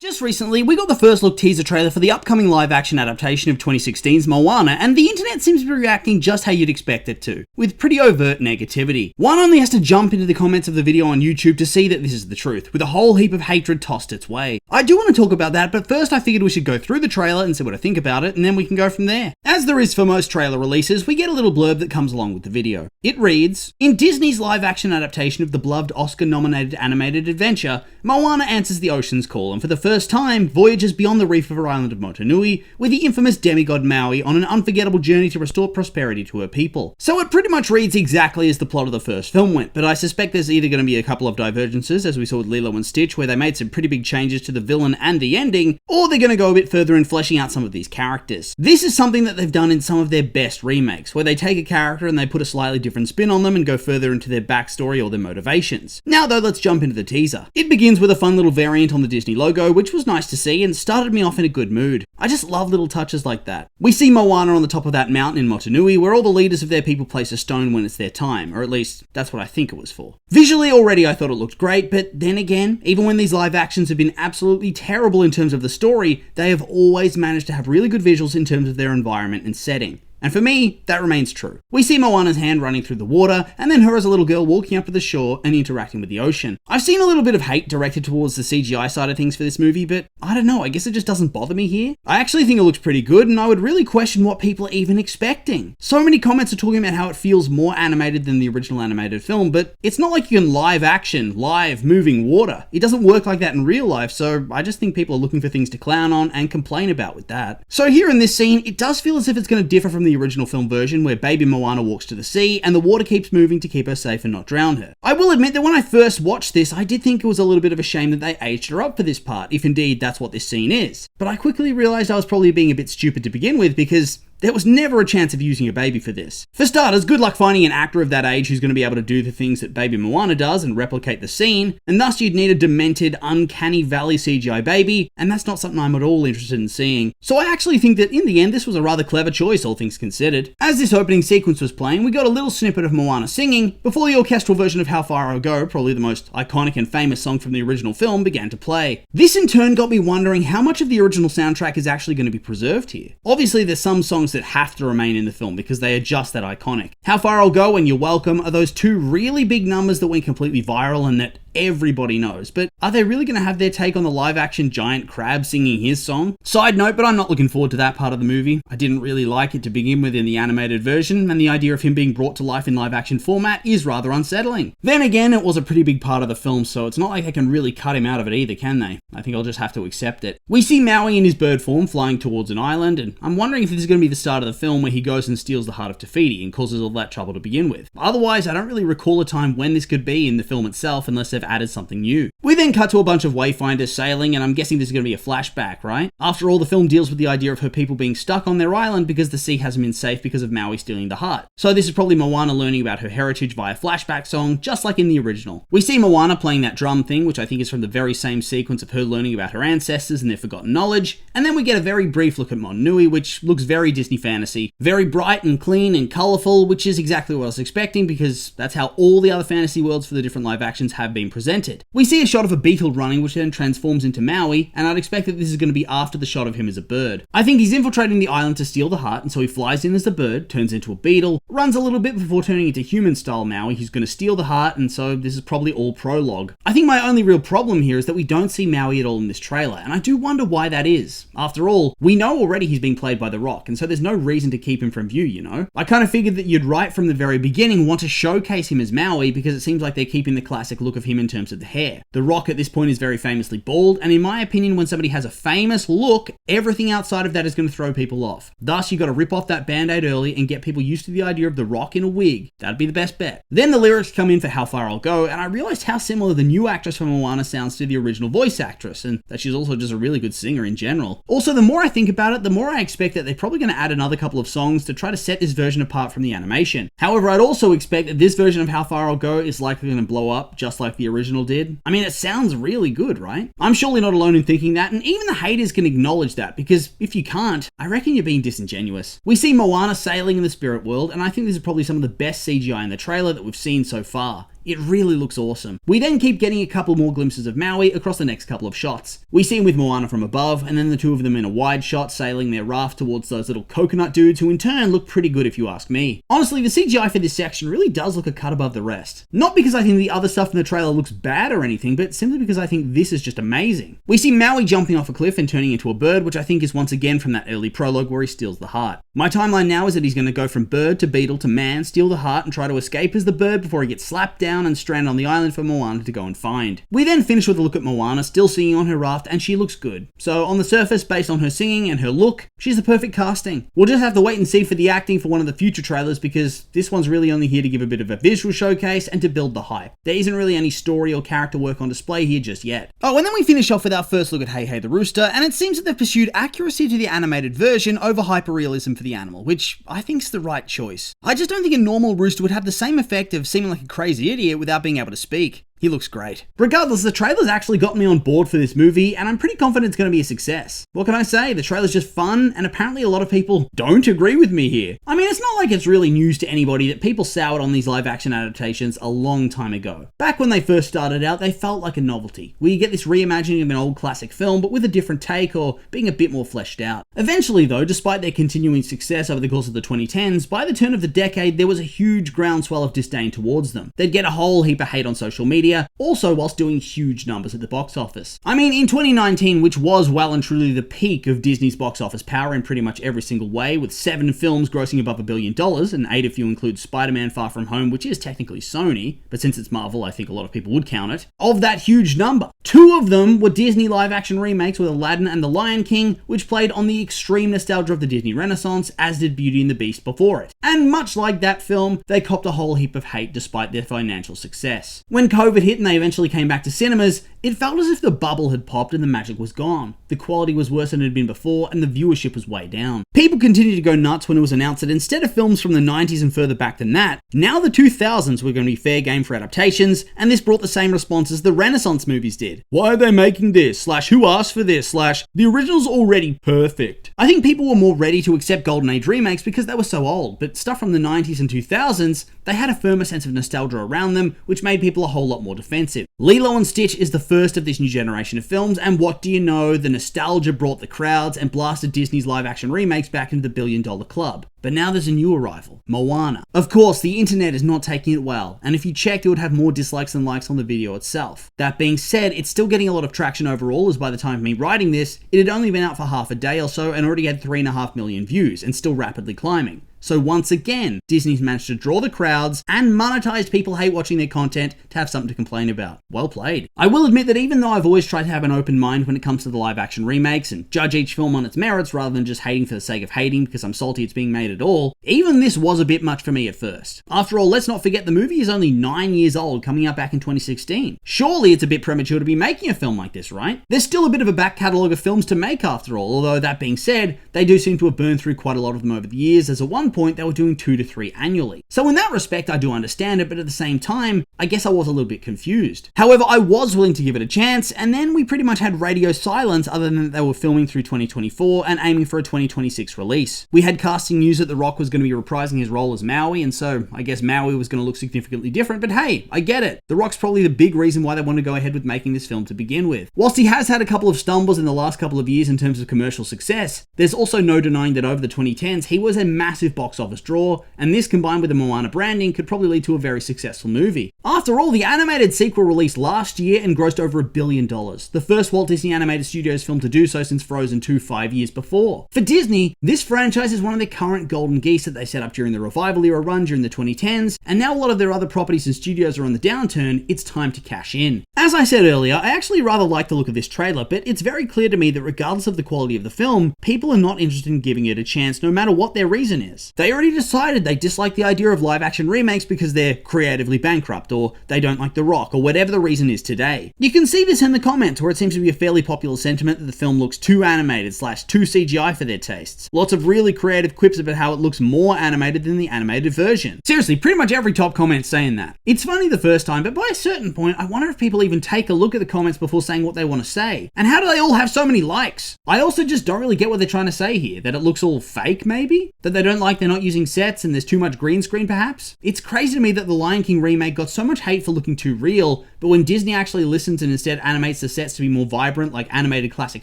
Just recently, we got the first look teaser trailer for the upcoming live-action adaptation of 2016's Moana, and the internet seems to be reacting just how you'd expect it to, with pretty overt negativity. One only has to jump into the comments of the video on YouTube to see that this is the truth, with a whole heap of hatred tossed its way. I do want to talk about that, but first I figured we should go through the trailer and see what I think about it, and then we can go from there. As there is for most trailer releases, we get a little blurb that comes along with the video. It reads, "In Disney's live-action adaptation of the beloved Oscar-nominated animated adventure, Moana answers the ocean's call, and for the first time, voyages beyond the reef of her island of Motunui, with the infamous demigod Maui on an unforgettable journey to restore prosperity to her people." So it pretty much reads exactly as the plot of the first film went, but I suspect there's either going to be a couple of divergences, as we saw with Lilo and Stitch, where they made some pretty big changes to the villain and the ending, or they're going to go a bit further in fleshing out some of these characters. This is something that they've done in some of their best remakes, where they take a character and they put a slightly different spin on them and go further into their backstory or their motivations. Now though, let's jump into the teaser. It begins with a fun little variant on the Disney logo, which was nice to see and started me off in a good mood. I just love little touches like that. We see Moana on the top of that mountain in Motunui, where all the leaders of their people place a stone when it's their time, or at least that's what I think it was for. Visually already I thought it looked great, but then again, even when these live actions have been absolutely terrible in terms of the story, they have always managed to have really good visuals in terms of their environment and setting. And for me, that remains true. We see Moana's hand running through the water, and then her as a little girl walking up to the shore and interacting with the ocean. I've seen a little bit of hate directed towards the CGI side of things for this movie, but I don't know, I guess it just doesn't bother me here. I actually think it looks pretty good, and I would really question what people are even expecting. So many comments are talking about how it feels more animated than the original animated film, but it's not like you can live action, live moving water. It doesn't work like that in real life, so I just think people are looking for things to clown on and complain about with that. So here in this scene, it does feel as if it's going to differ from the original film version, where baby Moana walks to the sea and the water keeps moving to keep her safe and not drown her. I will admit that when I first watched this, I did think it was a little bit of a shame that they aged her up for this part, if indeed that's what this scene is. But I quickly realized I was probably being a bit stupid to begin with, because there was never a chance of using a baby for this. For starters, good luck finding an actor of that age who's going to be able to do the things that baby Moana does and replicate the scene, and thus you'd need a demented, uncanny valley CGI baby, and that's not something I'm at all interested in seeing. So I actually think that in the end this was a rather clever choice, all things considered. As this opening sequence was playing, we got a little snippet of Moana singing, before the orchestral version of How Far I'll Go, probably the most iconic and famous song from the original film, began to play. This in turn got me wondering how much of the original soundtrack is actually going to be preserved here. Obviously there's some songs that have to remain in the film because they are just that iconic. How Far I'll Go and You're Welcome are those two really big numbers that went completely viral and that everybody knows, but are they really going to have their take on the live-action giant crab singing his song? Side note, but I'm not looking forward to that part of the movie. I didn't really like it to begin with in the animated version, and the idea of him being brought to life in live-action format is rather unsettling. Then again, it was a pretty big part of the film, so it's not like they can really cut him out of it either, can they? I think I'll just have to accept it. We see Maui in his bird form flying towards an island, and I'm wondering if this is going to be the start of the film where he goes and steals the heart of Te Fiti and causes all that trouble to begin with. Otherwise, I don't really recall a time when this could be in the film itself unless they've added something new. We then cut to a bunch of wayfinders sailing, and I'm guessing this is going to be a flashback, right? After all, the film deals with the idea of her people being stuck on their island because the sea hasn't been safe because of Maui stealing the heart. So this is probably Moana learning about her heritage via flashback song, just like in the original. We see Moana playing that drum thing, which I think is from the very same sequence of her learning about her ancestors and their forgotten knowledge, and then we get a very brief look at Motunui, which looks very Disney fantasy, very bright and clean and colourful, which is exactly what I was expecting because that's how all the other fantasy worlds for the different live actions have been presented. We see a shot of a beetle running, which then transforms into Maui, and I'd expect that this is going to be after the shot of him as a bird. I think he's infiltrating the island to steal the heart, and so he flies in as a bird, turns into a beetle, runs a little bit before turning into human-style Maui, who's going to steal the heart, and so this is probably all prologue. I think my only real problem here is that we don't see Maui at all in this trailer, and I do wonder why that is. After all, we know already he's being played by The Rock, and so there's no reason to keep him from view, you know? I kind of figured that you'd right from the very beginning want to showcase him as Maui because it seems like they're keeping the classic look of him in terms of the hair. The Rock at this point is very famously bald, and in my opinion, when somebody has a famous look, everything outside of that is going to throw people off. Thus, you got to rip off that band-aid early and get people used to the idea of The Rock in a wig. That'd be the best bet. Then the lyrics come in for How Far I'll Go, and I realized how similar the new actress from Moana sounds to the original voice actress, and that she's also just a really good singer in general. Also, the more I think about it, the more I expect that they're probably going to add another couple of songs to try to set this version apart from the animation. However, I'd also expect that this version of How Far I'll Go is likely going to blow up just like the original did. I mean, it sounds really good, right? I'm surely not alone in thinking that, and even the haters can acknowledge that, because if you can't, I reckon you're being disingenuous. We see Moana sailing in the spirit world, and I think this is probably some of the best CGI in the trailer that we've seen so far. It really looks awesome. We then keep getting a couple more glimpses of Maui across the next couple of shots. We see him with Moana from above, and then the two of them in a wide shot sailing their raft towards those little coconut dudes, who in turn look pretty good if you ask me. Honestly, the CGI for this section really does look a cut above the rest. Not because I think the other stuff in the trailer looks bad or anything, but simply because I think this is just amazing. We see Maui jumping off a cliff and turning into a bird, which I think is once again from that early prologue where he steals the heart. My timeline now is that he's going to go from bird to beetle to man, steal the heart, and try to escape as the bird before he gets slapped down and stranded on the island for Moana to go and find. We then finish with a look at Moana still singing on her raft, and she looks good. So on the surface, based on her singing and her look, she's the perfect casting. We'll just have to wait and see for the acting for one of the future trailers, because this one's really only here to give a bit of a visual showcase and to build the hype. There isn't really any story or character work on display here just yet. Oh, and then we finish off with our first look at Hey Hey the Rooster, and it seems that they've pursued accuracy to the animated version over hyperrealism for the animal, which I think's the right choice. I just don't think a normal rooster would have the same effect of seeming like a crazy idiot without being able to speak. He looks great. Regardless, the trailer's actually got me on board for this movie, and I'm pretty confident it's going to be a success. What can I say? The trailer's just fun, and apparently a lot of people don't agree with me here. I mean, it's not like it's really news to anybody that people soured on these live-action adaptations a long time ago. Back when they first started out, they felt like a novelty, where you get this reimagining of an old classic film, but with a different take or being a bit more fleshed out. Eventually, though, despite their continuing success over the course of the 2010s, by the turn of the decade, there was a huge groundswell of disdain towards them. They'd get a whole heap of hate on social media, also whilst doing huge numbers at the box office. I mean, in 2019, which was well and truly the peak of Disney's box office power in pretty much every single way, with 7 films grossing above $1 billion, and 8 if you include Spider-Man Far From Home, which is technically Sony, but since it's Marvel, I think a lot of people would count it. Of that huge number, 2 of them were Disney live-action remakes with Aladdin and The Lion King, which played on the extreme nostalgia of the Disney Renaissance, as did Beauty and the Beast before it. And much like that film, they copped a whole heap of hate despite their financial success. When COVID hit and they eventually came back to cinemas, it felt as if the bubble had popped and the magic was gone. The quality was worse than it had been before, and the viewership was way down. People continued to go nuts when it was announced that instead of films from the 90s and further back than that, now the 2000s were going to be fair game for adaptations, and this brought the same response as the Renaissance movies did. Why are they making this? / who asked for this? / the original's already perfect. I think people were more ready to accept Golden Age remakes because they were so old, but stuff from the 90s and 2000s, they had a firmer sense of nostalgia around them, which made people a whole lot more defensive. Lilo and Stitch is the first of this new generation of films, and what do you know, the nostalgia brought the crowds and blasted Disney's live-action remakes back into the billion-dollar club. But now there's a new arrival, Moana. Of course, the internet is not taking it well, and if you checked, it would have more dislikes than likes on the video itself. That being said, it's still getting a lot of traction overall, as by the time of me writing this, it had only been out for half a day or so and already had 3.5 million views, and still rapidly climbing. So once again, Disney's managed to draw the crowds and monetize people hate watching their content to have something to complain about. Well played. I will admit that even though I've always tried to have an open mind when it comes to the live action remakes and judge each film on its merits rather than just hating for the sake of hating because I'm salty it's being made at all, even this was a bit much for me at first. After all, let's not forget the movie is only 9 years old, coming out back in 2016. Surely it's a bit premature to be making a film like this, right? There's still a bit of a back catalogue of films to make after all, although that being said, they do seem to have burned through quite a lot of them over the years, as at one point they were doing 2 to 3 annually. So in that respect, I do understand it, but at the same time, I guess I was a little bit confused. However, I was willing to give it a chance, and then we pretty much had radio silence other than that they were filming through 2024 and aiming for a 2026 release. We had casting news that The Rock was going to be reprising his role as Maui, and so I guess Maui was going to look significantly different, but hey, I get it. The Rock's probably the big reason why they want to go ahead with making this film to begin with. Whilst he has had a couple of stumbles in the last couple of years in terms of commercial success, there's also no denying that over the 2010s, he was a massive box office draw, and this combined with the Moana branding could probably lead to a very successful movie. After all, the animated sequel released last year and grossed over $1 billion, the first Walt Disney Animated Studios film to do so since Frozen 2 5 years before. For Disney, this franchise is one of their current golden geese that they set up during the revival era run during the 2010s, and now a lot of their other properties and studios are on the downturn, it's time to cash in. As I said earlier, I actually rather like the look of this trailer, but it's very clear to me that regardless of the quality of the film, people are not interested in giving it a chance no matter what their reason is. They already decided they dislike the idea of live action remakes because they're creatively bankrupt, or they don't like The Rock, or whatever the reason is today. You can see this in the comments where it seems to be a fairly popular sentiment that the film looks too animated / too CGI for their tastes. Lots of really creative quips about how it looks more animated than the animated version. Seriously, pretty much every top comment's saying that. It's funny the first time, but by a certain point, I wonder if people even take a look at the comments before saying what they want to say. And how do they all have so many likes? I also just don't really get what they're trying to say here. That it looks all fake, maybe? That they don't like they're not using sets and there's too much green screen perhaps? It's crazy to me that the Lion King remake got so much hate for looking too real, but when Disney actually listens and instead animates the sets to be more vibrant like animated classic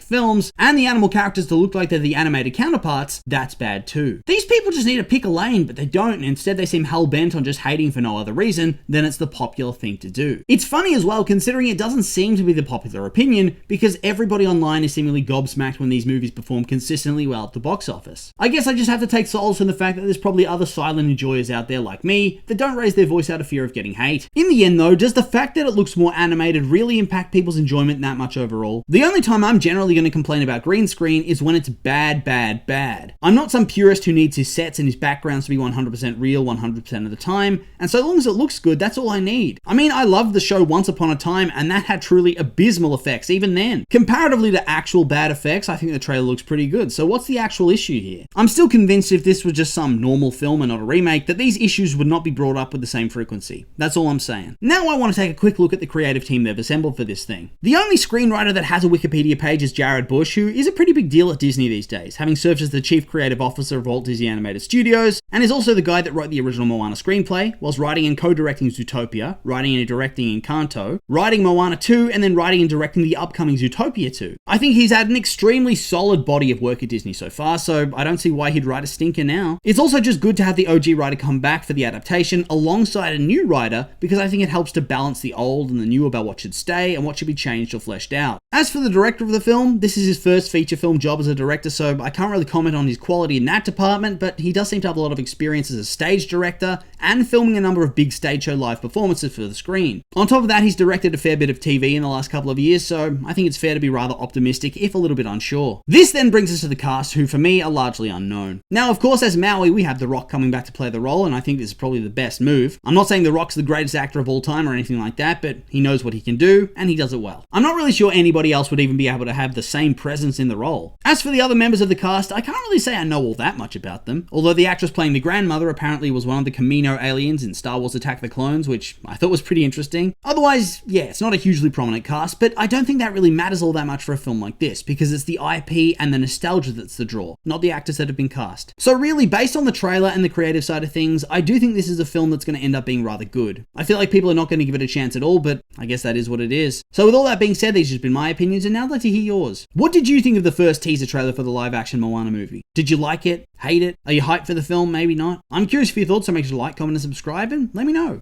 films, and the animal characters to look like they're the animated counterparts, that's bad too. These people just need to pick a lane, but they don't, and instead they seem hell-bent on just hating for no other reason than it's the popular thing to do. It's funny as well, considering it doesn't seem to be the popular opinion, because everybody online is seemingly gobsmacked when these movies perform consistently well at the box office. I guess I just have to take solace in the fact that there's probably other silent enjoyers out there like me that don't raise their voice out of fear of getting hate. In the end though, does the fact that it looks more animated really impact people's enjoyment that much overall? The only time I'm generally going to complain about green screen is when it's bad. I'm not some purist who needs his sets and his backgrounds to be 100% real 100% of the time, and so long as it looks good, that's all I need. I mean, I loved the show Once Upon a Time, and that had truly abysmal effects even then. Comparatively to actual bad effects, I think the trailer looks pretty good, so what's the actual issue here? I'm still convinced if this was just some normal film and not a remake, that these issues would not be brought up with the same frequency. That's all I'm saying. Now I want to take a quick look at the creative team they've assembled for this thing. The only screenwriter that has a Wikipedia page is Jared Bush, who is a pretty big deal at Disney these days, having served as the chief creative officer of Walt Disney Animated Studios, and is also the guy that wrote the original Moana screenplay, whilst writing and co-directing Zootopia, writing and directing Encanto, writing Moana 2, and then writing and directing the upcoming Zootopia 2. I think he's had an extremely solid body of work at Disney so far, so I don't see why he'd write a stinker now. It's also just good to have the OG writer come back for the adaptation alongside a new writer, because I think it helps to balance the old and the new about what should stay and what should be changed or fleshed out. As for the director of the film, this is his first feature film job as a director, so I can't really comment on his quality in that department, but he does seem to have a lot of experience as a stage director and filming a number of big stage show live performances for the screen. On top of that, he's directed a fair bit of TV in the last couple of years, so I think it's fair to be rather optimistic, if a little bit unsure. This then brings us to the cast, who for me are largely unknown. Now, of course, as Maui, we have The Rock coming back to play the role, and I think this is probably the best move. I'm not saying The Rock's the greatest actor of all time or anything like that, but he knows what he can do, and he does it well. I'm not really sure anybody else would even be able to have the same presence in the role. As for the other members of the cast, I can't really say I know all that much about them, although the actress playing the grandmother apparently was one of the Camino aliens in Star Wars Attack of the Clones, which I thought was pretty interesting. Otherwise, yeah, it's not a hugely prominent cast, but I don't think that really matters all that much for a film like this, because it's the IP and the nostalgia that's the draw, not the actors that have been cast. So really, based on the trailer and the creative side of things, I do think this is a film that's going to end up being rather good. I feel like people are not going to give it a chance at all, but I guess that is what it is. So with all that being said, these have been my opinions, and now I'd like to hear yours. What did you think of the first teaser trailer for the live-action Moana movie? Did you like it? Hate it? Are you hyped for the film? Maybe not? I'm curious for your thoughts, so make sure to like, comment, and subscribe, and let me know.